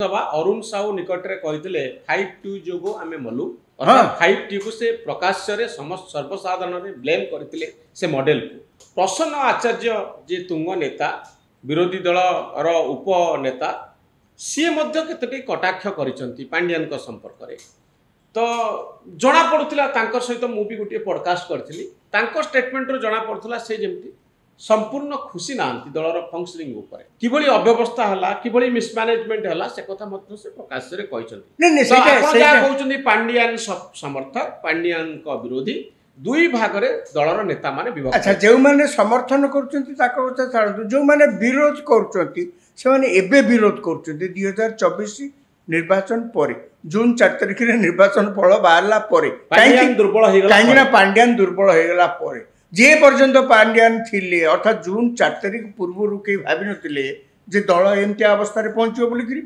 सभा अरुण साहू निकटरे कहते 5T जो आम मलु अर्थात 5T को से प्रकाश्य रे समस्त सर्वसाधारण रे ब्लेम करते से मॉडल को प्रसन्न आचार्य जे तुंग नेता विरोधी दल रो उप नेता सी केतोटी कटाक्ष करिसंती पांड्यान को संपर्क रे तो जना पड़ुला तांकर सहित मु भी गोटे पॉडकास्ट करथिली तांकर स्टेटमेंट रो जना पड़ुला से जेमती संपूर्ण खुशी नांती दलर फंक्शनिंग ऊपर किभली अव्यवस्था हला किभली मिसमैनेजमेंट हला से कथा मत से प्रकाश रे कहचंती नहीं तो आपण क्या कहउचंती पांड्यान समर्थक पांड्यान को विरोधी दुई भाग रे दलर नेता माने विभाग अच्छा जो माने समर्थन करचंती ताको कथा छाड़ू जो माने विरोध करचंती से माने एबे विरोध करचंती 2024 निर्वाचन पर जून 4 तारिख रे निर्वाचन फल बाहरला पर पांड्यान दुर्बल हे गला काहेकि ना पांड्यान दुर्बल हे गला पर जे पर्यंत पांड्यान थिले अर्थात जून 4 तारिख पूर्व के भाबी नथिले जे दल एमती अवस्था रे पहुंचो बोली